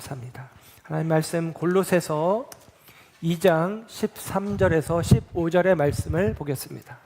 감사합니다. 하나님 말씀 골로새서 2장 13절에서 15절의 말씀을 보겠습니다.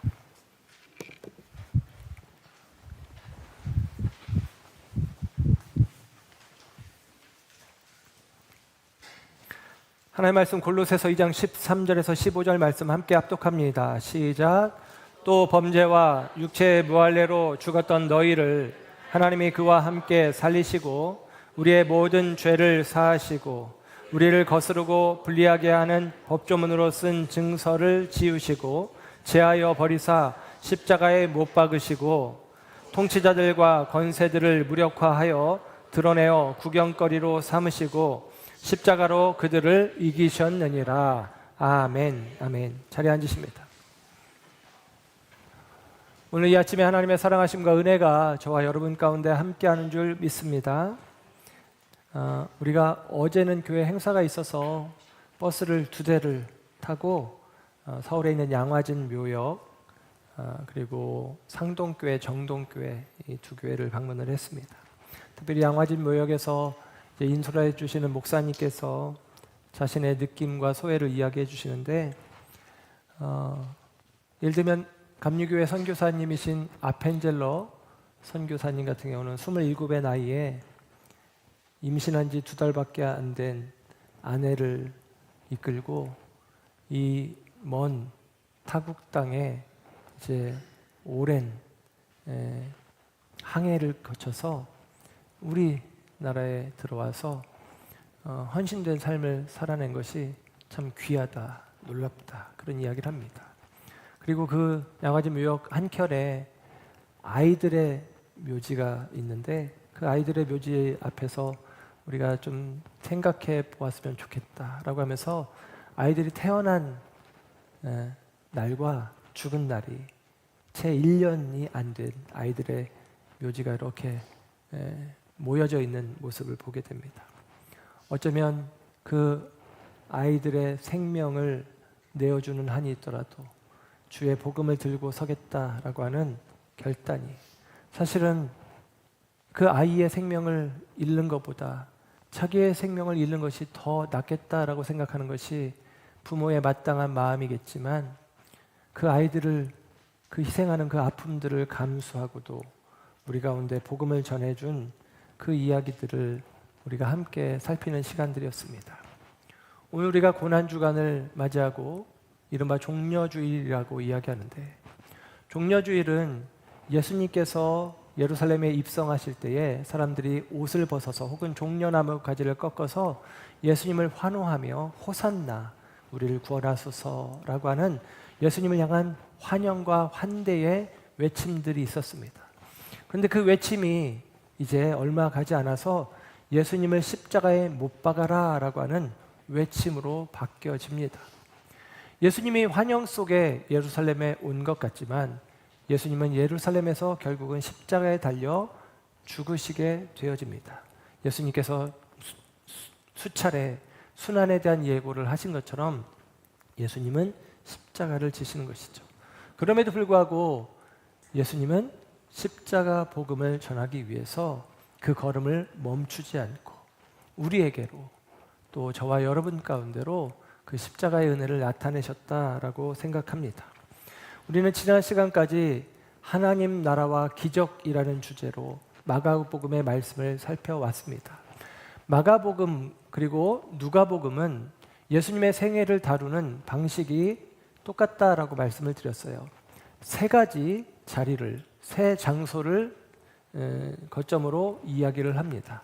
하나님 말씀 골로새서 2장 13절에서 15절 말씀 함께 합독합니다. 시작. 또 범죄와 육체의 무할례로 죽었던 너희를 하나님이 그와 함께 살리시고 우리의 모든 죄를 사하시고 우리를 거스르고 불리하게 하는 법조문으로 쓴 증서를 지우시고 제하여 버리사 십자가에 못 박으시고 통치자들과 권세들을 무력화하여 드러내어 구경거리로 삼으시고 십자가로 그들을 이기셨느니라. 아멘. 아멘. 자리에 앉으십니다. 오늘 이 아침에 하나님의 사랑하심과 은혜가 저와 여러분 가운데 함께하는 줄 믿습니다. 우리가 어제는 교회 행사가 있어서 버스를 2대를 타고 서울에 있는 양화진 묘역 그리고 상동교회, 정동교회 이 2교회를 방문을 했습니다. 특별히 양화진 묘역에서 인솔해 주시는 목사님께서 자신의 느낌과 소회를 이야기해 주시는데 예를 들면 감리교회 선교사님이신 아펜젤러 선교사님 같은 경우는 27의 나이에 임신한 지 2달밖에 안 된 아내를 이끌고 이 먼 타국 땅에 이제 오랜 항해를 거쳐서 우리나라에 들어와서 헌신된 삶을 살아낸 것이 참 귀하다, 놀랍다 그런 이야기를 합니다. 그리고 그 양화진 묘역 한켠에 아이들의 묘지가 있는데 그 아이들의 묘지 앞에서 우리가 좀 생각해 보았으면 좋겠다라고 하면서 아이들이 태어난 날과 죽은 날이 채 1년이 안 된 아이들의 묘지가 이렇게 모여져 있는 모습을 보게 됩니다. 어쩌면 그 아이들의 생명을 내어주는 한이 있더라도 주의 복음을 들고 서겠다라고 하는 결단이 사실은 그 아이의 생명을 잃는 것보다 자기의 생명을 잃는 것이 더 낫겠다라고 생각하는 것이 부모의 마땅한 마음이겠지만 그 아이들을 그 희생하는 그 아픔들을 감수하고도 우리 가운데 복음을 전해준 그 이야기들을 우리가 함께 살피는 시간들이었습니다. 오늘 우리가 고난주간을 맞이하고 이른바 종려주일이라고 이야기하는데 종려주일은 예수님께서 예루살렘에 입성하실 때에 사람들이 옷을 벗어서 혹은 종려나무 가지를 꺾어서 예수님을 환호하며 호산나 우리를 구원하소서라고 하는 예수님을 향한 환영과 환대의 외침들이 있었습니다. 그런데 그 외침이 이제 얼마 가지 않아서 예수님을 십자가에 못 박아라 라고 하는 외침으로 바뀌어집니다. 예수님이 환영 속에 예루살렘에 온 것 같지만 예수님은 예루살렘에서 결국은 십자가에 달려 죽으시게 되어집니다. 예수님께서 수차례 순환에 대한 예고를 하신 것처럼 예수님은 십자가를 지시는 것이죠. 그럼에도 불구하고 예수님은 십자가 복음을 전하기 위해서 그 걸음을 멈추지 않고 우리에게로 또 저와 여러분 가운데로 그 십자가의 은혜를 나타내셨다라고 생각합니다. 우리는 지난 시간까지 하나님 나라와 기적이라는 주제로 마가복음의 말씀을 살펴왔습니다. 마가복음 그리고 누가복음은 예수님의 생애를 다루는 방식이 똑같다라고 말씀을 드렸어요. 3가지 자리를, 3 장소를 거점으로 이야기를 합니다.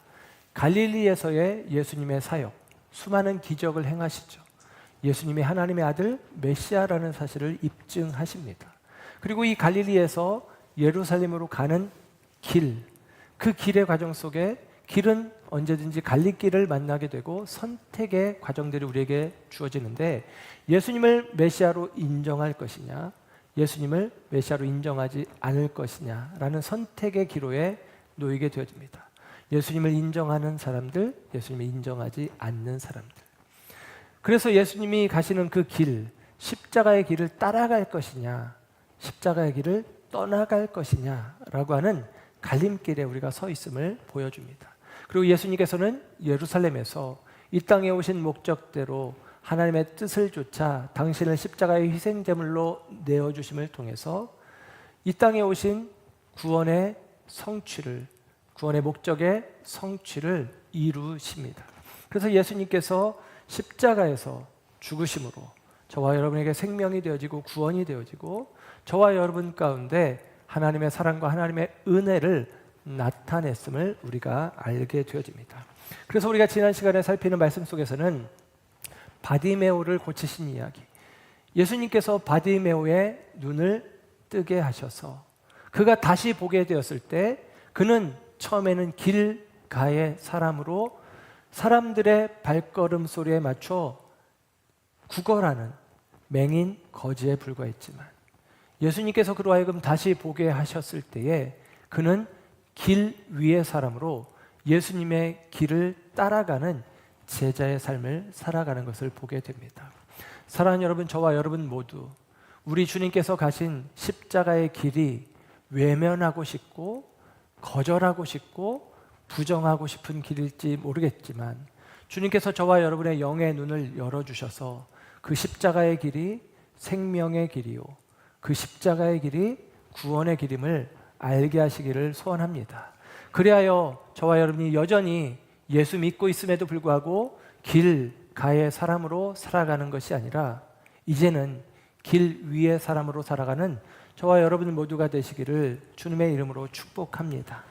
갈릴리에서의 예수님의 사역, 수많은 기적을 행하시죠. 예수님이 하나님의 아들 메시아라는 사실을 입증하십니다. 그리고 이 갈릴리에서 예루살렘으로 가는 길, 그 길의 과정 속에 길은 언제든지 갈림길을 만나게 되고 선택의 과정들이 우리에게 주어지는데 예수님을 메시아로 인정할 것이냐 예수님을 메시아로 인정하지 않을 것이냐라는 선택의 기로에 놓이게 되어집니다. 예수님을 인정하는 사람들, 예수님을 인정하지 않는 사람들. 그래서 예수님이 가시는 그 길, 십자가의 길을 따라갈 것이냐 십자가의 길을 떠나갈 것이냐라고 하는 갈림길에 우리가 서 있음을 보여줍니다. 그리고 예수님께서는 예루살렘에서 이 땅에 오신 목적대로 하나님의 뜻을 좇아 당신을 십자가의 희생제물로 내어주심을 통해서 이 땅에 오신 구원의 성취를, 구원의 목적의 성취를 이루십니다. 그래서 예수님께서 십자가에서 죽으심으로 저와 여러분에게 생명이 되어지고 구원이 되어지고 저와 여러분 가운데 하나님의 사랑과 하나님의 은혜를 나타냈음을 우리가 알게 되어집니다. 그래서 우리가 지난 시간에 살피는 말씀 속에서는 바디메오를 고치신 이야기, 예수님께서 바디메오의 눈을 뜨게 하셔서 그가 다시 보게 되었을 때 그는 처음에는 길가의 사람으로 사람들의 발걸음 소리에 맞춰 구걸하는 맹인 거지에 불과했지만 예수님께서 그로 하여금 다시 보게 하셨을 때에 그는 길 위의 사람으로 예수님의 길을 따라가는 제자의 삶을 살아가는 것을 보게 됩니다. 사랑하는 여러분, 저와 여러분 모두 우리 주님께서 가신 십자가의 길이 외면하고 싶고 거절하고 싶고 부정하고 싶은 길일지 모르겠지만 주님께서 저와 여러분의 영의 눈을 열어주셔서 그 십자가의 길이 생명의 길이요, 그 십자가의 길이 구원의 길임을 알게 하시기를 소원합니다. 그리하여 저와 여러분이 여전히 예수 믿고 있음에도 불구하고 길가의 사람으로 살아가는 것이 아니라 이제는 길 위의 사람으로 살아가는 저와 여러분 모두가 되시기를 주님의 이름으로 축복합니다.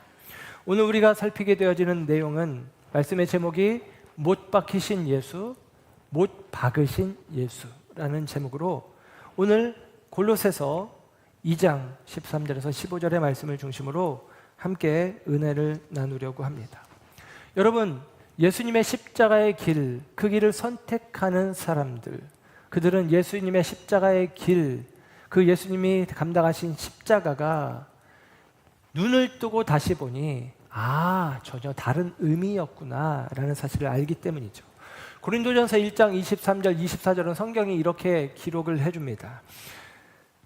오늘 우리가 살피게 되어지는 내용은 말씀의 제목이 못 박히신 예수, 못 박으신 예수라는 제목으로 오늘 골로새서 2장 13절에서 15절의 말씀을 중심으로 함께 은혜를 나누려고 합니다. 여러분, 예수님의 십자가의 길, 그 길을 선택하는 사람들, 그들은 예수님의 십자가의 길, 그 예수님이 감당하신 십자가가 눈을 뜨고 다시 보니 전혀 다른 의미였구나 라는 사실을 알기 때문이죠. 고린도전서 1장 23절 24절은 성경이 이렇게 기록을 해줍니다.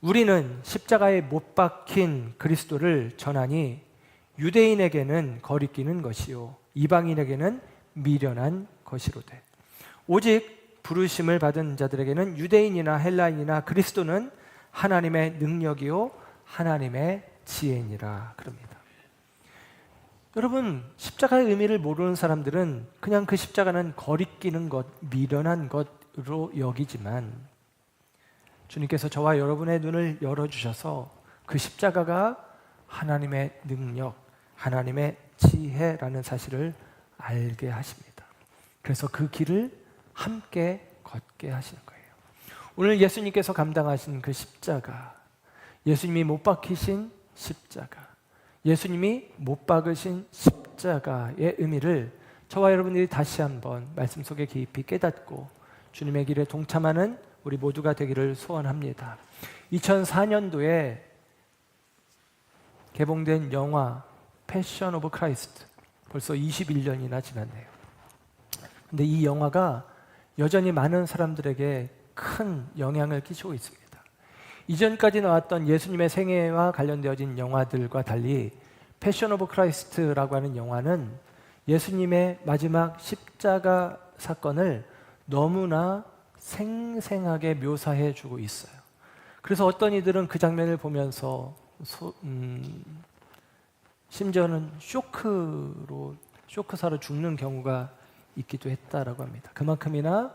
우리는 십자가에 못 박힌 그리스도를 전하니 유대인에게는 거리끼는 것이요 이방인에게는 미련한 것이로되 오직 부르심을 받은 자들에게는 유대인이나 헬라인이나 그리스도는 하나님의 능력이요 하나님의 지혜니라 그럽니다. 여러분, 십자가의 의미를 모르는 사람들은 그냥 그 십자가는 거리끼는 것, 미련한 것으로 여기지만 주님께서 저와 여러분의 눈을 열어주셔서 그 십자가가 하나님의 능력, 하나님의 지혜라는 사실을 알게 하십니다. 그래서 그 길을 함께 걷게 하시는 거예요. 오늘 예수님께서 감당하신 그 십자가, 예수님이 못 박히신 십자가, 예수님이 못 박으신 십자가의 의미를 저와 여러분들이 다시 한번 말씀 속에 깊이 깨닫고 주님의 길에 동참하는 우리 모두가 되기를 소원합니다. 2004년도에 개봉된 영화 패션 오브 크라이스트, 벌써 21년이나 지났네요. 근데 이 영화가 여전히 많은 사람들에게 큰 영향을 끼치고 있습니다. 이전까지 나왔던 예수님의 생애와 관련되어진 영화들과 달리 패션 오브 크라이스트라고 하는 영화는 예수님의 마지막 십자가 사건을 너무나 생생하게 묘사해 주고 있어요. 그래서 어떤 이들은 그 장면을 보면서 심지어는 쇼크사로 죽는 경우가 있기도 했다라고 합니다. 그만큼이나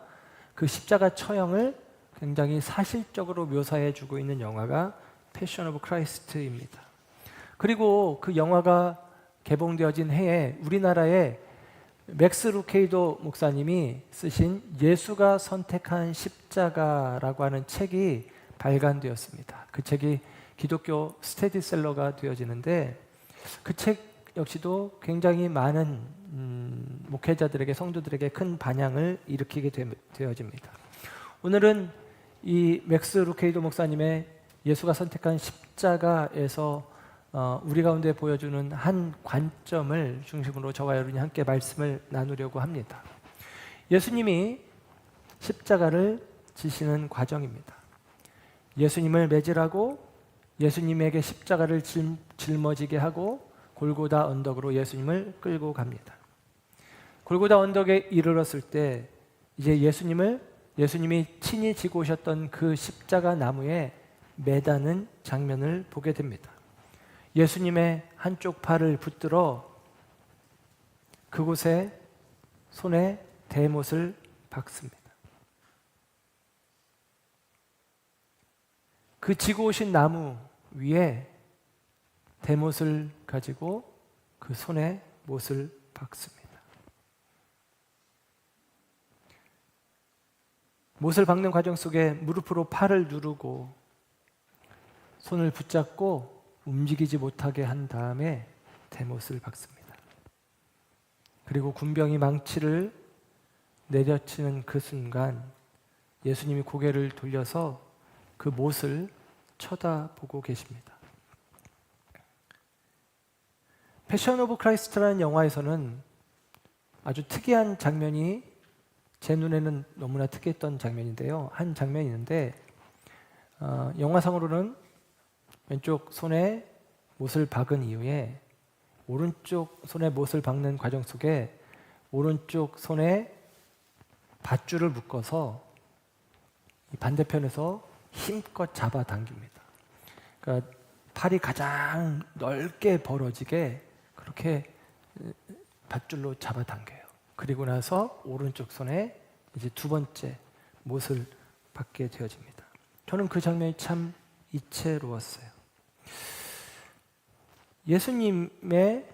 그 십자가 처형을 굉장히 사실적으로 묘사해 주고 있는 영화가 패션 오브 크라이스트입니다. 그리고 그 영화가 개봉되어진 해에 우리나라에 맥스 루케이도 목사님이 쓰신 예수가 선택한 십자가라고 하는 책이 발간되었습니다. 그 책이 기독교 스테디셀러가 되어지는데 그 책 역시도 굉장히 많은 목회자들에게, 성도들에게 큰 반향을 일으키게 되어집니다. 오늘은 이 맥스 루케이도 목사님의 예수가 선택한 십자가에서 우리 가운데 보여주는 한 관점을 중심으로 저와 여러분이 함께 말씀을 나누려고 합니다. 예수님이 십자가를 지시는 과정입니다. 예수님을 매질하고 예수님에게 십자가를 짊어지게 하고 골고다 언덕으로 예수님을 끌고 갑니다. 골고다 언덕에 이르렀을 때 이제 예수님이 친히 지고 오셨던 그 십자가 나무에 매다는 장면을 보게 됩니다. 예수님의 한쪽 팔을 붙들어 그곳에 손에 대못을 박습니다. 그 지고 오신 나무 위에 대못을 가지고 그 손에 못을 박습니다. 못을 박는 과정 속에 무릎으로 팔을 누르고 손을 붙잡고 움직이지 못하게 한 다음에 대못을 박습니다. 그리고 군병이 망치를 내려치는 그 순간 예수님이 고개를 돌려서 그 못을 쳐다보고 계십니다. 패션 오브 크라이스트라는 영화에서는 아주 특이한 장면이 제 눈에는 너무나 특이했던 장면인데요. 한 장면이 있는데 영화상으로는 왼쪽 손에 못을 박은 이후에 오른쪽 손에 못을 박는 과정 속에 오른쪽 손에 밧줄을 묶어서 반대편에서 힘껏 잡아당깁니다. 그러니까 팔이 가장 넓게 벌어지게 그렇게 밧줄로 잡아당겨요. 그리고 나서 오른쪽 손에 이제 두 번째 못을 박게 되어집니다. 저는 그 장면이 참 이채로웠어요. 예수님의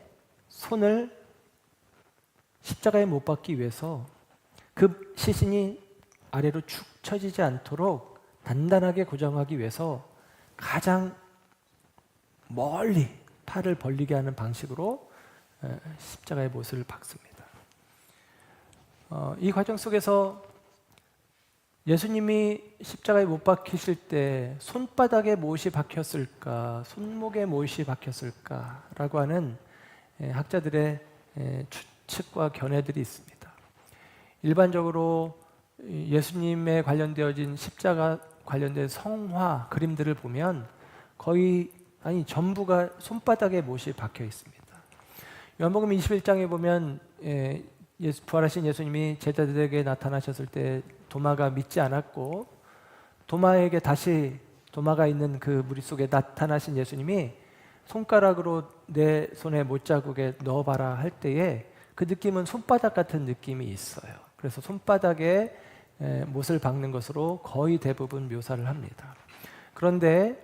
손을 십자가에 못 박기 위해서 그 시신이 아래로 축 처지지 않도록 단단하게 고정하기 위해서 가장 멀리 팔을 벌리게 하는 방식으로 십자가의 못을 박습니다. 이 과정 속에서 예수님이 십자가에 못 박히실 때 손바닥에 못이 박혔을까, 손목에 못이 박혔을까라고 하는 학자들의 추측과 견해들이 있습니다. 일반적으로 예수님에 관련되어진 십자가 관련된 성화 그림들을 보면 거의 전부가 손바닥에 못이 박혀 있습니다. 요한복음 21장에 보면 부활하신 예수님이 제자들에게 나타나셨을 때 도마가 믿지 않았고 도마에게 다시 도마가 있는 그 무리 속에 나타나신 예수님이 손가락으로 내 손에 못자국에 넣어봐라 할 때에 그 느낌은 손바닥 같은 느낌이 있어요. 그래서 손바닥에 못을 박는 것으로 거의 대부분 묘사를 합니다. 그런데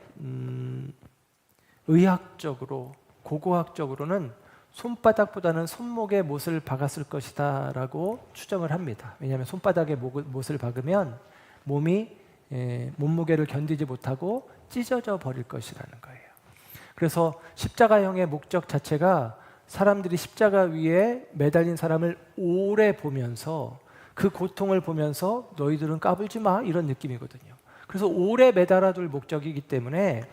의학적으로 고고학적으로는 손바닥보다는 손목에 못을 박았을 것이다 라고 추정을 합니다. 왜냐하면 손바닥에 못을 박으면 몸이 몸무게를 견디지 못하고 찢어져 버릴 것이라는 거예요. 그래서 십자가형의 목적 자체가 사람들이 십자가 위에 매달린 사람을 오래 보면서 그 고통을 보면서 너희들은 까불지 마 이런 느낌이거든요. 그래서 오래 매달아둘 목적이기 때문에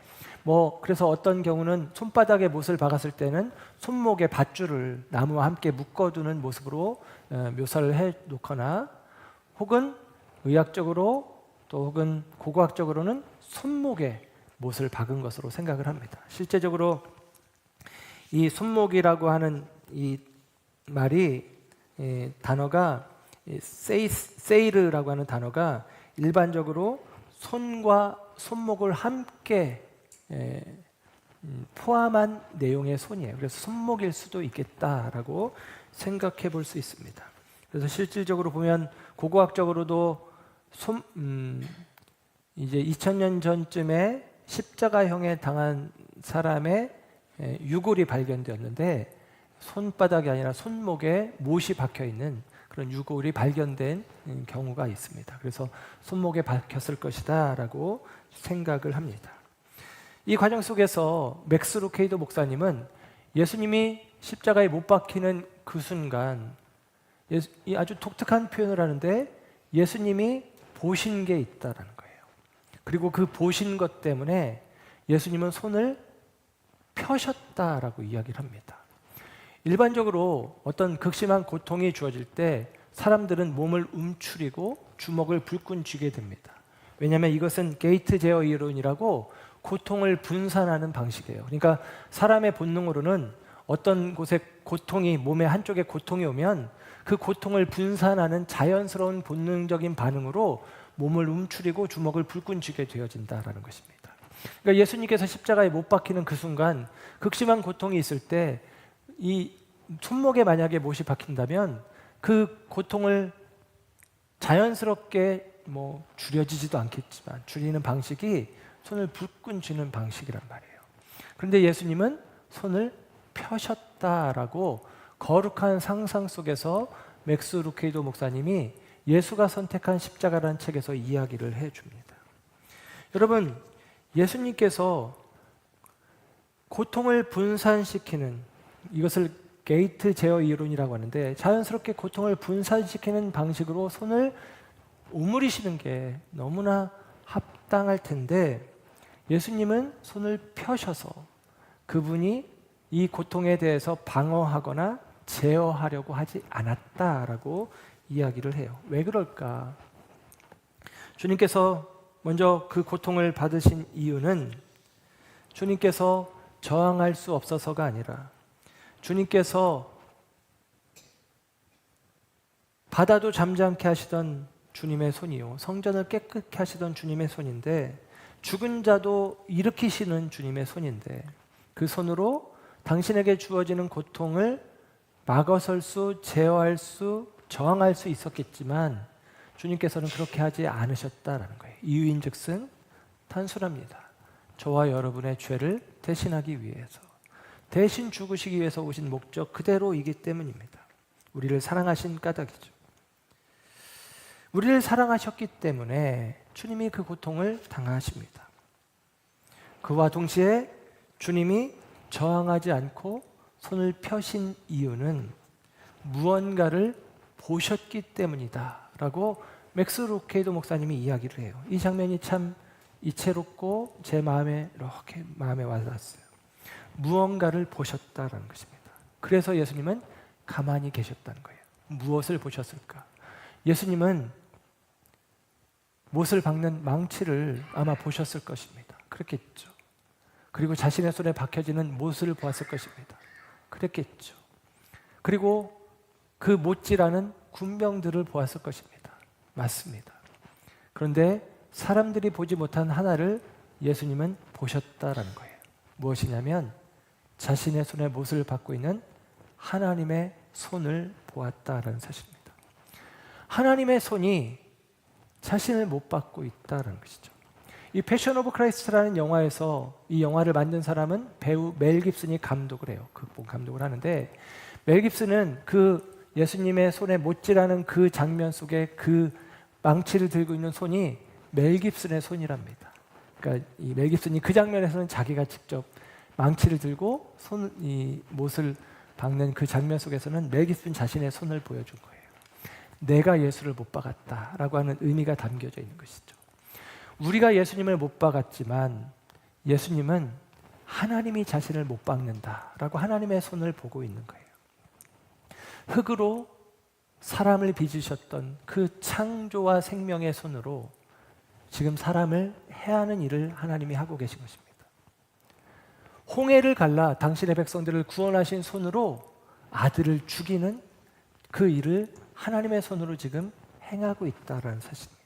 그래서 어떤 경우는 손바닥에 못을 박았을 때는 손목에 밧줄을 나무와 함께 묶어두는 모습으로 묘사를 해 놓거나 혹은 의학적으로 또 혹은 고고학적으로는 손목에 못을 박은 것으로 생각을 합니다. 실제적으로 이 손목이라고 하는 이 말이 단어가 세이르라고 하는 단어가 일반적으로 손과 손목을 함께 포함한 내용의 손이에요. 그래서 손목일 수도 있겠다라고 생각해 볼 수 있습니다. 그래서 실질적으로 보면 고고학적으로도 이제 2000년 전쯤에 십자가형에 당한 사람의 유골이 발견되었는데 손바닥이 아니라 손목에 못이 박혀 있는 그런 유골이 발견된 경우가 있습니다. 그래서 손목에 박혔을 것이다라고 생각을 합니다. 이 과정 속에서 맥스 루케이도 목사님은 예수님이 십자가에 못 박히는 그 순간 아주 독특한 표현을 하는데 예수님이 보신 게 있다라는 거예요. 그리고 그 보신 것 때문에 예수님은 손을 펴셨다라고 이야기를 합니다. 일반적으로 어떤 극심한 고통이 주어질 때 사람들은 몸을 움츠리고 주먹을 불끈 쥐게 됩니다. 왜냐하면 이것은 게이트 제어 이론이라고 고통을 분산하는 방식이에요. 그러니까 사람의 본능으로는 어떤 곳에 고통이, 몸의 한쪽에 고통이 오면 그 고통을 분산하는 자연스러운 본능적인 반응으로 몸을 움츠리고 주먹을 불끈 쥐게 되어진다라는 것입니다. 그러니까 예수님께서 십자가에 못 박히는 그 순간 극심한 고통이 있을 때 이 손목에 만약에 못이 박힌다면 그 고통을 자연스럽게 줄여지지도 않겠지만 줄이는 방식이 손을 불끈 쥐는 방식이란 말이에요. 그런데 예수님은 손을 펴셨다라고 거룩한 상상 속에서 맥스 루케이도 목사님이 예수가 선택한 십자가라는 책에서 이야기를 해줍니다. 여러분, 예수님께서 고통을 분산시키는, 이것을 게이트 제어 이론이라고 하는데, 자연스럽게 고통을 분산시키는 방식으로 손을 오므리시는 게 너무나 합당할 텐데, 예수님은 손을 펴셔서 그분이 이 고통에 대해서 방어하거나 제어하려고 하지 않았다라고 이야기를 해요. 왜 그럴까? 주님께서 먼저 그 고통을 받으신 이유는 주님께서 저항할 수 없어서가 아니라 주님께서 바다도 잠잠케 하시던 주님의 손이요, 성전을 깨끗게 하시던 주님의 손인데, 죽은 자도 일으키시는 주님의 손인데, 그 손으로 당신에게 주어지는 고통을 막아설 수, 제어할 수, 저항할 수 있었겠지만 주님께서는 그렇게 하지 않으셨다라는 거예요. 이유인즉슨 단순합니다. 저와 여러분의 죄를 대신하기 위해서, 대신 죽으시기 위해서 오신 목적 그대로이기 때문입니다. 우리를 사랑하신 까닭이죠. 우리를 사랑하셨기 때문에 주님이 그 고통을 당하십니다. 그와 동시에 주님이 저항하지 않고 손을 펴신 이유는 무언가를 보셨기 때문이다 라고 맥스 루케이도 목사님이 이야기를 해요. 이 장면이 참 이채롭고 제 마음에 이렇게 마음에 와닿았어요. 무언가를 보셨다라는 것입니다. 그래서 예수님은 가만히 계셨다는 거예요. 무엇을 보셨을까? 예수님은 못을 박는 망치를 아마 보셨을 것입니다. 그렇겠죠. 그리고 자신의 손에 박혀지는 못을 보았을 것입니다. 그랬겠죠. 그리고 그 못질하는 군병들을 보았을 것입니다. 맞습니다. 그런데 사람들이 보지 못한 하나를 예수님은 보셨다라는 거예요. 무엇이냐면 자신의 손에 못을 받고 있는 하나님의 손을 보았다라는 사실입니다. 하나님의 손이 자신을 못 받고 있다는 것이죠. 이 패션 오브 크라이스트라는 영화에서 이 영화를 만든 사람은 배우 멜 깁슨이 감독을 해요. 극본 감독을 하는데, 멜 깁슨은 그 예수님의 손에 못질하는 그 장면 속에 그 망치를 들고 있는 손이 멜 깁슨의 손이랍니다. 그러니까 이 멜 깁슨이 그 장면에서는 자기가 직접 망치를 들고 이 못을 박는 그 장면 속에서는 멜 깁슨 자신의 손을 보여준 거예요. 내가 예수를 못 박았다라고 하는 의미가 담겨져 있는 것이죠. 우리가 예수님을 못 박았지만 예수님은 하나님이 자신을 못 박는다라고 하나님의 손을 보고 있는 거예요. 흙으로 사람을 빚으셨던 그 창조와 생명의 손으로 지금 사람을 해하는 일을 하나님이 하고 계신 것입니다. 홍해를 갈라 당신의 백성들을 구원하신 손으로 아들을 죽이는 그 일을 하나님의 손으로 지금 행하고 있다는 사실입니다.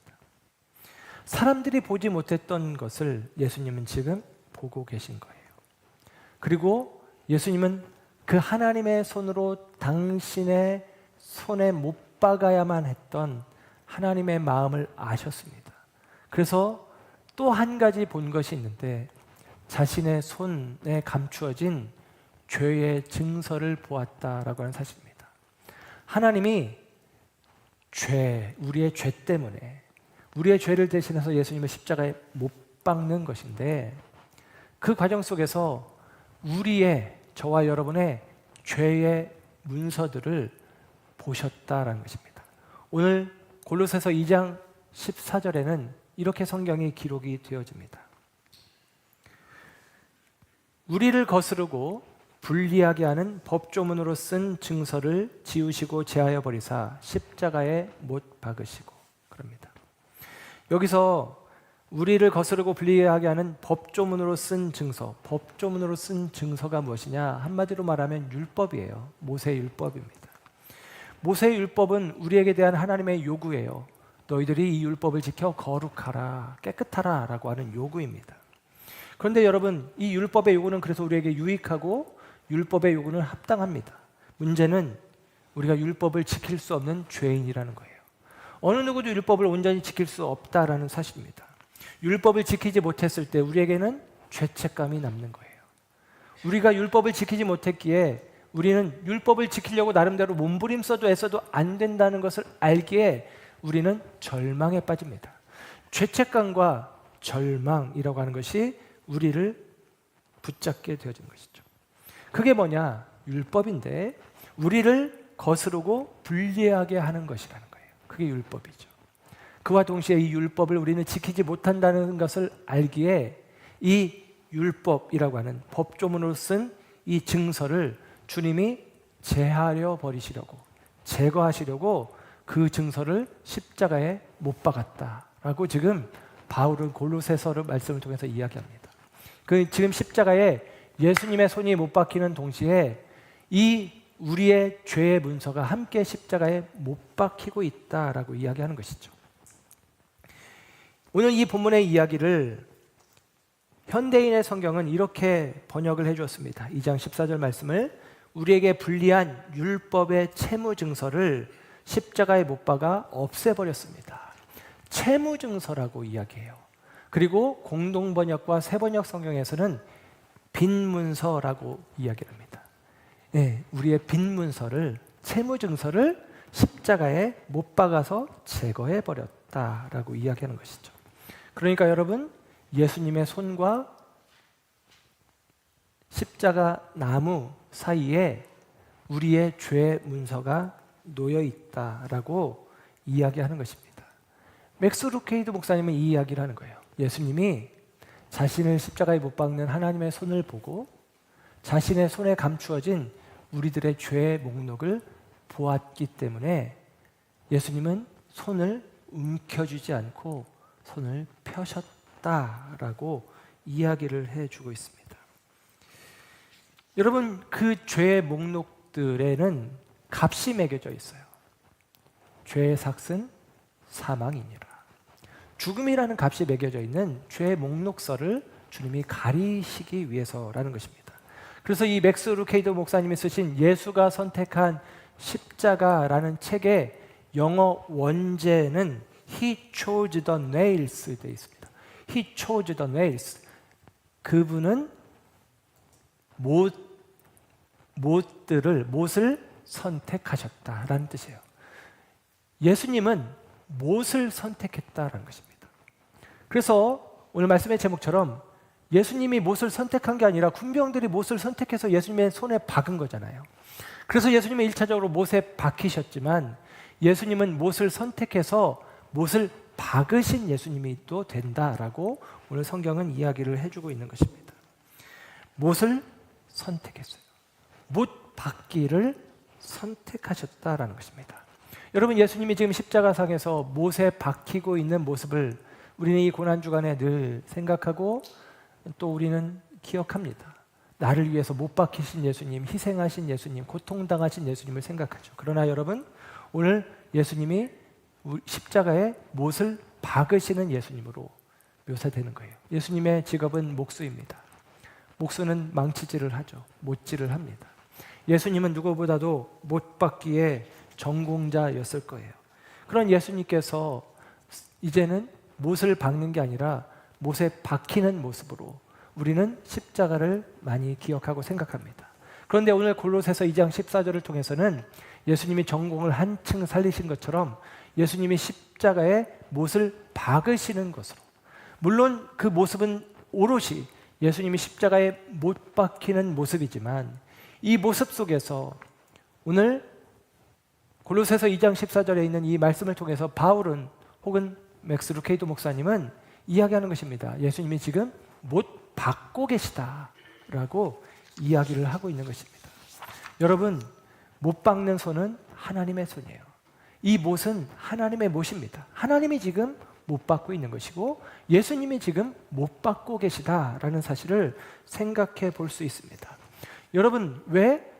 사람들이 보지 못했던 것을 예수님은 지금 보고 계신 거예요. 그리고 예수님은 그 하나님의 손으로 당신의 손에 못 박아야만 했던 하나님의 마음을 아셨습니다. 그래서 또 한 가지 본 것이 있는데, 자신의 손에 감추어진 죄의 증서를 보았다라고 하는 사실입니다. 하나님이 우리의 죄 때문에, 우리의 죄를 대신해서 예수님을 십자가에 못 박는 것인데, 그 과정 속에서 저와 여러분의 죄의 문서들을 보셨다라는 것입니다. 오늘 골로새서 2장 14절에는 이렇게 성경이 기록이 되어집니다. 우리를 거스르고 불리하게 하는 법조문으로 쓴 증서를 지우시고 제하여 버리사 십자가에 못 박으시고, 그럽니다. 여기서 우리를 거스르고 불리하게 하는 법조문으로 쓴 증서, 법조문으로 쓴 증서가 무엇이냐? 한마디로 말하면 율법이에요. 모세의 율법입니다. 모세의 율법은 우리에게 대한 하나님의 요구예요. 너희들이 이 율법을 지켜 거룩하라, 깨끗하라 라고 하는 요구입니다. 그런데 여러분, 이 율법의 요구는 그래서 우리에게 유익하고 율법의 요구는 합당합니다. 문제는 우리가 율법을 지킬 수 없는 죄인이라는 거예요. 어느 누구도 율법을 온전히 지킬 수 없다라는 사실입니다. 율법을 지키지 못했을 때 우리에게는 죄책감이 남는 거예요. 우리가 율법을 지키지 못했기에 우리는 율법을 지키려고 나름대로 몸부림쳐도 애써도 안 된다는 것을 알기에 우리는 절망에 빠집니다. 죄책감과 절망이라고 하는 것이 우리를 붙잡게 되어진 것이죠. 그게 뭐냐? 율법인데 우리를 거스르고 불리하게 하는 것이라는 거예요. 그게 율법이죠. 그와 동시에 이 율법을 우리는 지키지 못한다는 것을 알기에 이 율법이라고 하는 법조문으로 쓴 이 증서를 주님이 제하려 버리시려고, 제거하시려고 그 증서를 십자가에 못 박았다라고 지금 바울은 골로새서를 말씀을 통해서 이야기합니다. 그 지금 십자가에 예수님의 손이 못 박히는 동시에 이 우리의 죄의 문서가 함께 십자가에 못 박히고 있다라고 이야기하는 것이죠. 오늘 이 본문의 이야기를 현대인의 성경은 이렇게 번역을 해주었습니다. 2장 14절 말씀을 우리에게 불리한 율법의 채무 증서를 십자가에 못 박아 없애버렸습니다. 채무 증서라고 이야기해요. 그리고 공동 번역과 새 번역 성경에서는 빈 문서라고 이야기를 합니다. 네, 우리의 빈 문서를, 채무 증서를 십자가에 못 박아서 제거해 버렸다라고 이야기하는 것이죠. 그러니까 여러분, 예수님의 손과 십자가 나무 사이에 우리의 죄 문서가 놓여 있다라고 이야기하는 것입니다. 맥스 루케이드 목사님은 이 이야기를 하는 거예요. 예수님이 자신을 십자가에 못 박는 하나님의 손을 보고 자신의 손에 감추어진 우리들의 죄의 목록을 보았기 때문에 예수님은 손을 움켜쥐지 않고 손을 펴셨다라고 이야기를 해주고 있습니다. 여러분, 그 죄의 목록들에는 값이 매겨져 있어요. 죄의 삭은 사망이니라. 죽음이라는 값이 매겨져 있는 죄의 목록서를 주님이 가리시기 위해서라는 것입니다. 그래서 이 맥스 루케이더 목사님이 쓰신 예수가 선택한 십자가라는 책의 영어 원제는 He chose the nails 되어 있습니다. He chose the nails. 그분은 못을 선택하셨다라는 뜻이에요. 예수님은 못을 선택했다라는 것입니다. 그래서 오늘 말씀의 제목처럼 예수님이 못을 선택한 게 아니라 군병들이 못을 선택해서 예수님의 손에 박은 거잖아요. 그래서 예수님은 1차적으로 못에 박히셨지만 예수님은 못을 선택해서 못을 박으신 예수님이 또 된다라고 오늘 성경은 이야기를 해주고 있는 것입니다. 못을 선택했어요. 못 박기를 선택하셨다라는 것입니다. 여러분, 예수님이 지금 십자가상에서 못에 박히고 있는 모습을 우리는 이 고난주간에 늘 생각하고 또 우리는 기억합니다. 나를 위해서 못 박히신 예수님, 희생하신 예수님, 고통당하신 예수님을 생각하죠. 그러나 여러분, 오늘 예수님이 십자가에 못을 박으시는 예수님으로 묘사되는 거예요. 예수님의 직업은 목수입니다. 목수는 망치질을 하죠. 못질을 합니다. 예수님은 누구보다도 못 박기에 전공자였을 거예요. 그런 예수님께서 이제는 못을 박는 게 아니라 못에 박히는 모습으로 우리는 십자가를 많이 기억하고 생각합니다. 그런데 오늘 골로새서 2장 14절을 통해서는 예수님이 전공을 한층 살리신 것처럼 예수님이 십자가에 못을 박으시는 것으로, 물론 그 모습은 오롯이 예수님이 십자가에 못 박히는 모습이지만 이 모습 속에서 오늘 골로새서 2장 14절에 있는 이 말씀을 통해서 바울은 혹은 맥스 루케이도 목사님은 이야기하는 것입니다. 예수님이 지금 못 박고 계시다라고 이야기를 하고 있는 것입니다. 여러분, 못 박는 손은 하나님의 손이에요. 이 못은 하나님의 못입니다. 하나님이 지금 못 받고 있는 것이고 예수님이 지금 못 받고 계시다라는 사실을 생각해 볼 수 있습니다. 여러분, 왜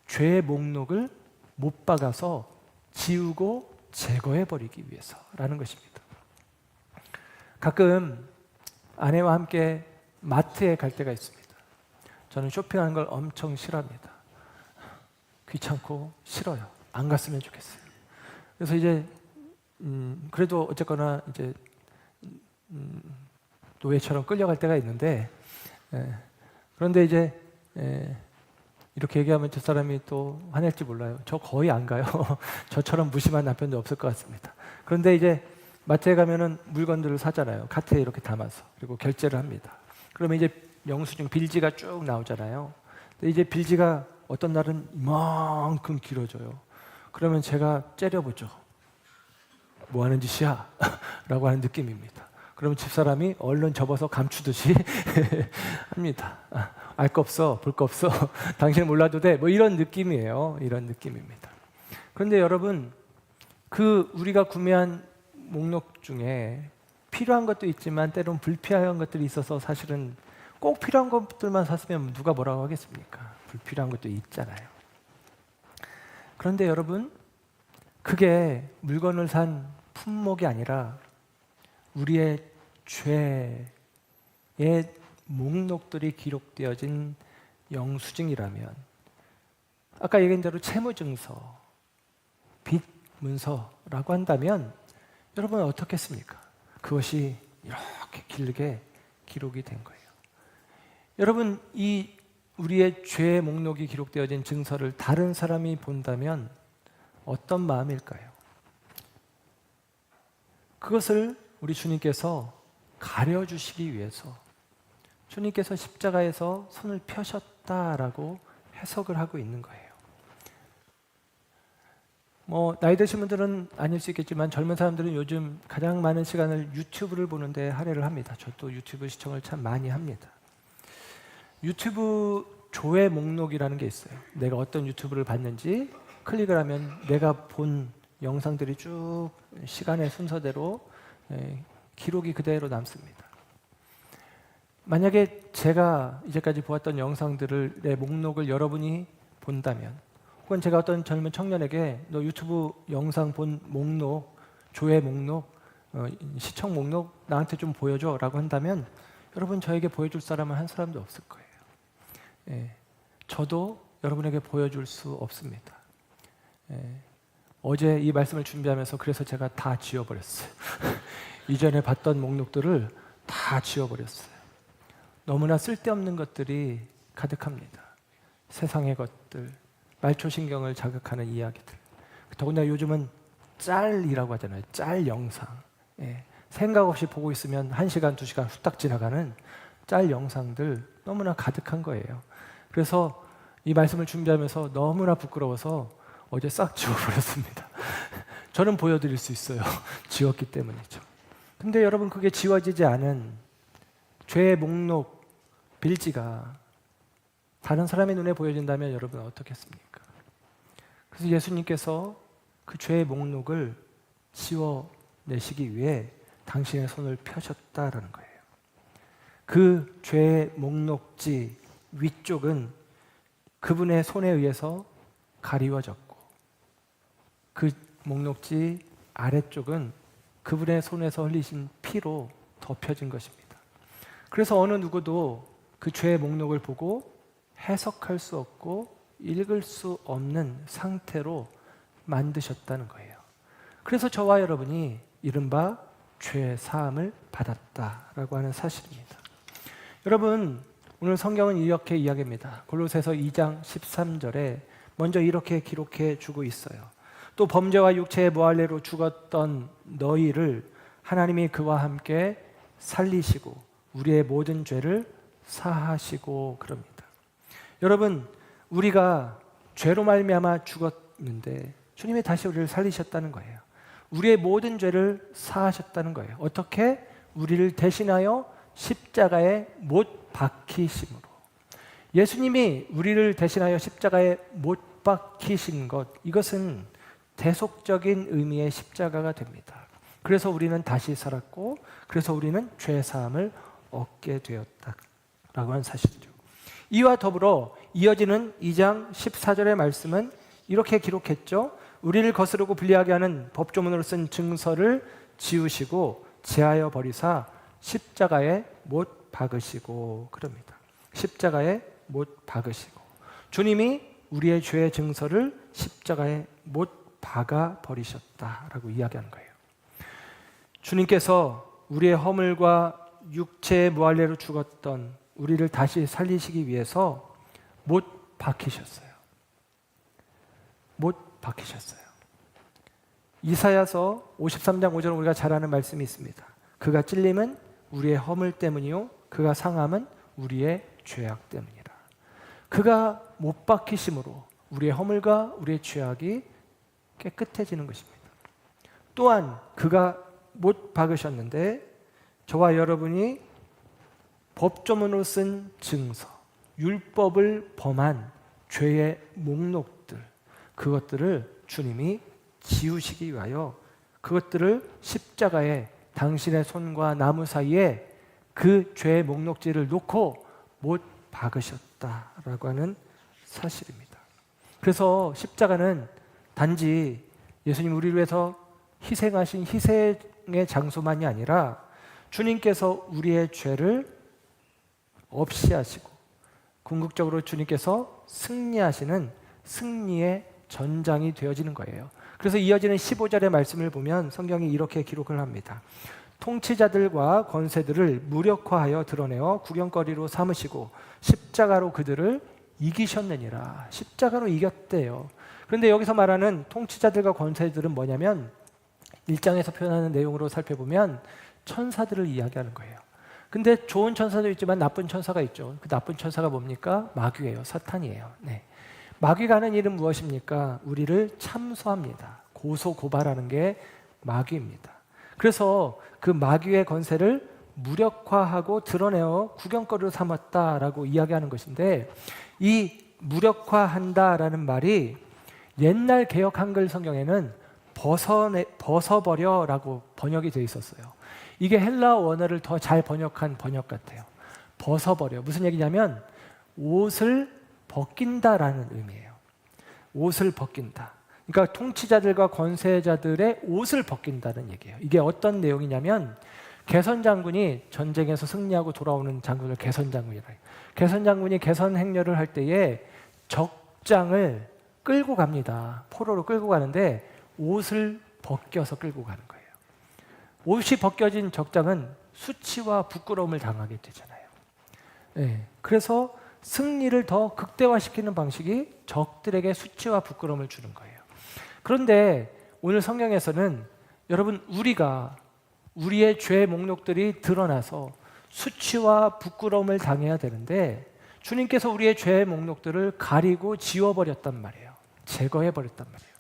죄의 목록을 못 박아서 지우고 제거해 버리기 위해서라는 것입니다. 가끔 아내와 함께 마트에 갈 때가 있습니다. 저는 쇼핑하는 걸 엄청 싫어합니다. 귀찮고 싫어요. 안 갔으면 좋겠어요. 그래서 이제 그래도 어쨌거나 이제 노예처럼 끌려갈 때가 있는데, 그런데 이제 이렇게 얘기하면 저 사람이 또 화낼지 몰라요. 저 거의 안 가요. 저처럼 무심한 남편도 없을 것 같습니다. 그런데 이제 마트에 가면은 물건들을 사잖아요. 카트에 이렇게 담아서. 그리고 결제를 합니다. 그러면 이제 영수증 빌지가 쭉 나오잖아요. 근데 이제 빌지가 어떤 날은 이만큼 길어져요. 그러면 제가 째려보죠. 뭐 하는 짓이야? 라고 하는 느낌입니다. 그러면 집사람이 얼른 접어서 감추듯이 합니다. 알 거 없어, 볼 거 없어, 당신은 몰라도 돼. 뭐 이런 느낌이에요. 이런 느낌입니다. 그런데 여러분, 그 우리가 구매한 목록 중에 필요한 것도 있지만 때로는 불필요한 것들이 있어서 사실은 꼭 필요한 것들만 샀으면 누가 뭐라고 하겠습니까? 불필요한 것도 있잖아요. 그런데 여러분, 그게 물건을 산 품목이 아니라 우리의 죄의 목록들이 기록되어진 영수증이라면, 아까 얘기한 대로 채무증서, 빚문서라고 한다면 여러분은 어떻겠습니까? 그것이 이렇게 길게 기록이 된 거예요. 여러분, 이 우리의 죄의 목록이 기록되어진 증서를 다른 사람이 본다면 어떤 마음일까요? 그것을 우리 주님께서 가려주시기 위해서 주님께서 십자가에서 손을 펴셨다라고 해석을 하고 있는 거예요. 나이 드신 분들은 아닐 수 있겠지만 젊은 사람들은 요즘 가장 많은 시간을 유튜브를 보는데 할애를 합니다. 저도 유튜브 시청을 참 많이 합니다. 유튜브 조회 목록이라는 게 있어요. 내가 어떤 유튜브를 봤는지 클릭을 하면 내가 본 영상들이 쭉 시간의 순서대로 기록이 그대로 남습니다. 만약에 제가 이제까지 보았던 영상들의 목록을 여러분이 본다면, 혹은 제가 어떤 젊은 청년에게 너 유튜브 영상 본 목록, 조회 목록, 시청 목록 나한테 좀 보여줘 라고 한다면 여러분, 저에게 보여줄 사람은 한 사람도 없을 거예요. 저도 여러분에게 보여줄 수 없습니다. 어제 이 말씀을 준비하면서 그래서 제가 다 지워버렸어요. 이전에 봤던 목록들을 다 지워버렸어요. 너무나 쓸데없는 것들이 가득합니다. 세상의 것들, 말초신경을 자극하는 이야기들. 더군다나 요즘은 짤이라고 하잖아요. 짤 영상. 생각 없이 보고 있으면 1시간, 2시간 후딱 지나가는 짤 영상들 너무나 가득한 거예요. 그래서 이 말씀을 준비하면서 너무나 부끄러워서 어제 싹 지워버렸습니다. 저는 보여드릴 수 있어요. 지웠기 때문이죠. 근데 여러분, 그게 지워지지 않은 죄의 목록, 빌지가 다른 사람의 눈에 보여진다면 여러분 어떻겠습니까? 그래서 예수님께서 그 죄의 목록을 지워내시기 위해 당신의 손을 펴셨다라는 거예요. 그 죄의 목록지 위쪽은 그분의 손에 의해서 가리워졌고, 그 목록지 아래쪽은 그분의 손에서 흘리신 피로 덮여진 것입니다. 그래서 어느 누구도 그 죄의 목록을 보고 해석할 수 없고 읽을 수 없는 상태로 만드셨다는 거예요. 그래서 저와 여러분이 이른바 죄 사함을 받았다라고 하는 사실입니다. 여러분, 오늘 성경은 이렇게 이야기합니다. 골로새서 2장 13절에 먼저 이렇게 기록해 주고 있어요. 또 범죄와 육체의 모할례로 죽었던 너희를 하나님이 그와 함께 살리시고 우리의 모든 죄를 사하시고 그럽니다. 여러분, 우리가 죄로 말미암아 죽었는데 주님이 다시 우리를 살리셨다는 거예요. 우리의 모든 죄를 사하셨다는 거예요. 어떻게? 우리를 대신하여 십자가에 못 박히심으로. 예수님이 우리를 대신하여 십자가에 못 박히신 것, 이것은 대속적인 의미의 십자가가 됩니다. 그래서 우리는 다시 살았고 그래서 우리는 죄 사함을 얻게 되었다라고 하는 사실이죠. 이와 더불어 이어지는 2장 14절의 말씀은 이렇게 기록했죠. 우리를 거스르고 불리하게 하는 법조문으로 쓴 증서를 지우시고 제하여 버리사 십자가에 못 박으시고 그럽니다. 십자가에 못 박으시고 주님이 우리의 죄의 증서를 십자가에 못 박아 버리셨다라고 이야기하는 거예요. 주님께서 우리의 허물과 육체의 무할례로 죽었던 우리를 다시 살리시기 위해서 못 박히셨어요. 못 박히셨어요. 이사야서 53장 5절 우리가 잘 아는 말씀이 있습니다. 그가 찔림은 우리의 허물 때문이요 그가 상함은 우리의 죄악 때문이라. 그가 못 박히심으로 우리의 허물과 우리의 죄악이 깨끗해지는 것입니다. 또한 그가 못 박으셨는데 저와 여러분이 법조문으로 쓴 증서, 율법을 범한 죄의 목록들, 그것들을 주님이 지우시기 위하여 그것들을 십자가에 당신의 손과 나무 사이에 그 죄의 목록지를 놓고 못 박으셨다라고 하는 사실입니다. 그래서 십자가는 단지 예수님 우리를 위해서 희생하신 희생의 장소만이 아니라 주님께서 우리의 죄를 없이 하시고 궁극적으로 주님께서 승리하시는 승리의 전장이 되어지는 거예요. 그래서 이어지는 15절의 말씀을 보면 성경이 이렇게 기록을 합니다. 통치자들과 권세들을 무력화하여 드러내어 구경거리로 삼으시고 십자가로 그들을 이기셨느니라. 십자가로 이겼대요. 그런데 여기서 말하는 통치자들과 권세들은 뭐냐면 1장에서 표현하는 내용으로 살펴보면 천사들을 이야기하는 거예요. 근데 좋은 천사도 있지만 나쁜 천사가 있죠. 그 나쁜 천사가 뭡니까? 마귀예요. 사탄이에요. 네. 마귀가 하는 일은 무엇입니까? 우리를 참소합니다. 고소 고발하는 게 마귀입니다. 그래서 그 마귀의 권세를 무력화하고 드러내어 구경거리로 삼았다라고 이야기하는 것인데 이 무력화한다라는 말이 옛날 개역 한글 성경에는 벗어버려라고 번역이 되어 있었어요. 이게 헬라어 원어를 더 잘 번역한 번역 같아요. 벗어버려. 무슨 얘기냐면 옷을 벗긴다라는 의미예요. 옷을 벗긴다. 그러니까 통치자들과 권세자들의 옷을 벗긴다는 얘기예요. 이게 어떤 내용이냐면 개선장군이 전쟁에서 승리하고 돌아오는 장군을 개선장군이라 해요. 개선장군이 개선 행렬을 할 때에 적장을 끌고 갑니다. 포로로 끌고 가는데 옷을 벗겨서 끌고 가는 거예요. 옷이 벗겨진 적장은 수치와 부끄러움을 당하게 되잖아요. 네. 그래서 승리를 더 극대화시키는 방식이 적들에게 수치와 부끄러움을 주는 거예요. 그런데 오늘 성경에서는 여러분 우리가 우리의 죄 목록들이 드러나서 수치와 부끄러움을 당해야 되는데 주님께서 우리의 죄 목록들을 가리고 지워버렸단 말이에요. 제거해버렸단 말이에요.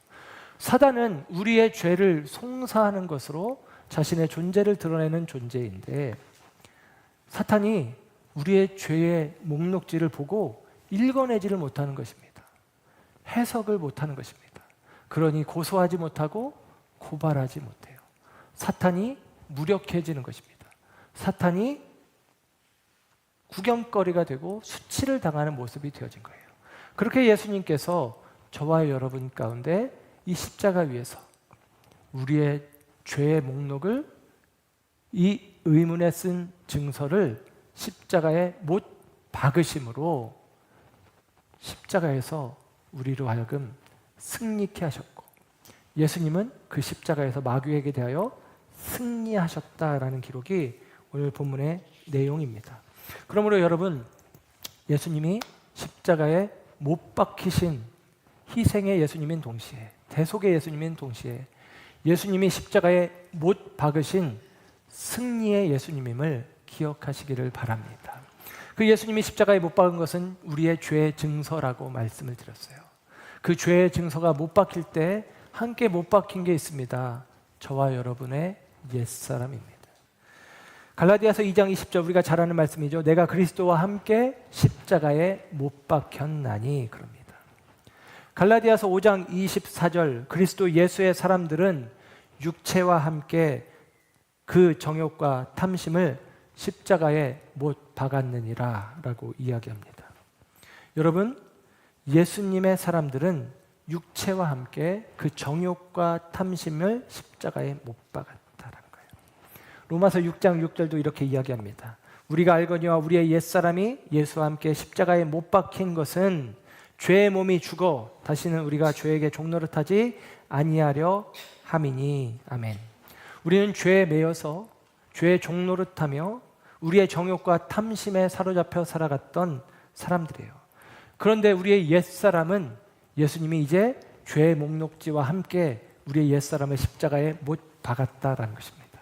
사단은 우리의 죄를 송사하는 것으로 자신의 존재를 드러내는 존재인데 사탄이 우리의 죄의 목록지를 보고 읽어내지를 못하는 것입니다. 해석을 못하는 것입니다. 그러니 고소하지 못하고 고발하지 못해요. 사탄이 무력해지는 것입니다. 사탄이 구경거리가 되고 수치를 당하는 모습이 되어진 거예요. 그렇게 예수님께서 저와 여러분 가운데 이 십자가 위에서 우리의 죄의 목록을 이 의문에 쓴 증서를 십자가에 못 박으심으로 십자가에서 우리로 하여금 승리케 하셨고 예수님은 그 십자가에서 마귀에게 대하여 승리하셨다라는 기록이 오늘 본문의 내용입니다. 그러므로 여러분 예수님이 십자가에 못 박히신 희생의 예수님인 동시에 대속의 예수님인 동시에 예수님이 십자가에 못 박으신 승리의 예수님임을 기억하시기를 바랍니다. 그 예수님이 십자가에 못 박은 것은 우리의 죄의 증서라고 말씀을 드렸어요. 그 죄의 증서가 못 박힐 때 함께 못 박힌 게 있습니다. 저와 여러분의 옛사람입니다. 갈라디아서 2장 20절 우리가 잘 아는 말씀이죠. 내가 그리스도와 함께 십자가에 못 박혔나니 그럽니다. 갈라디아서 5장 24절 그리스도 예수의 사람들은 육체와 함께 그 정욕과 탐심을 십자가에 못 박았느니라 라고 이야기합니다. 여러분, 예수님의 사람들은 육체와 함께 그 정욕과 탐심을 십자가에 못 박았다는 거예요. 로마서 6장 6절도 이렇게 이야기합니다. 우리가 알거니와 우리의 옛사람이 예수와 함께 십자가에 못 박힌 것은 죄의 몸이 죽어 다시는 우리가 죄에게 종노릇하지 아니하려 함이니. 아멘. 우리는 죄에 매여서 죄의 종노릇하며 우리의 정욕과 탐심에 사로잡혀 살아갔던 사람들이에요. 그런데 우리의 옛사람은 예수님이 이제 죄의 목록지와 함께 우리의 옛사람을 십자가에 못 박았다라는 것입니다.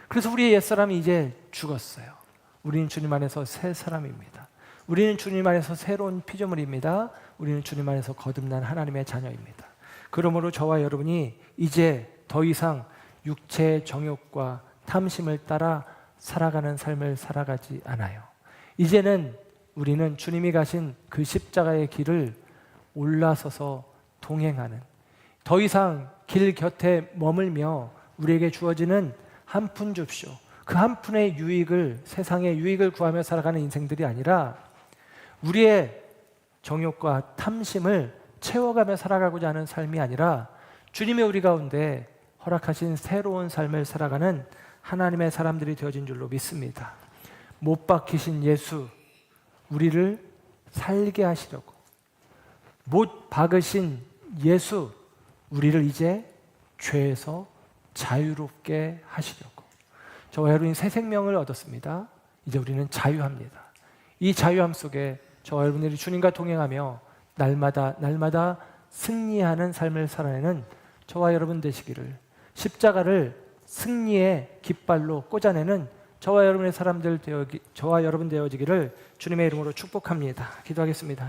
그래서 우리의 옛사람이 이제 죽었어요. 우리는 주님 안에서 새 사람입니다. 우리는 주님 안에서 새로운 피조물입니다. 우리는 주님 안에서 거듭난 하나님의 자녀입니다. 그러므로 저와 여러분이 이제 더 이상 육체의 정욕과 탐심을 따라 살아가는 삶을 살아가지 않아요. 이제는 우리는 주님이 가신 그 십자가의 길을 올라서서 동행하는, 더 이상 길 곁에 머물며 우리에게 주어지는 한 푼 줍쇼, 그 한 푼의 유익을, 세상의 유익을 구하며 살아가는 인생들이 아니라 우리의 정욕과 탐심을 채워가며 살아가고자 하는 삶이 아니라 주님의 우리 가운데 허락하신 새로운 삶을 살아가는 하나님의 사람들이 되어진 줄로 믿습니다. 못 박히신 예수, 우리를 살게 하시려고, 못 박으신 예수, 우리를 이제 죄에서 자유롭게 하시려고. 저와 여러분이 새 생명을 얻었습니다. 이제 우리는 자유합니다. 이 자유함 속에 저와 여러분들이 주님과 동행하며 날마다 승리하는 삶을 살아내는 저와 여러분 되시기를, 십자가를 승리의 깃발로 꽂아내는 저와 여러분 되어지기를 주님의 이름으로 축복합니다. 기도하겠습니다.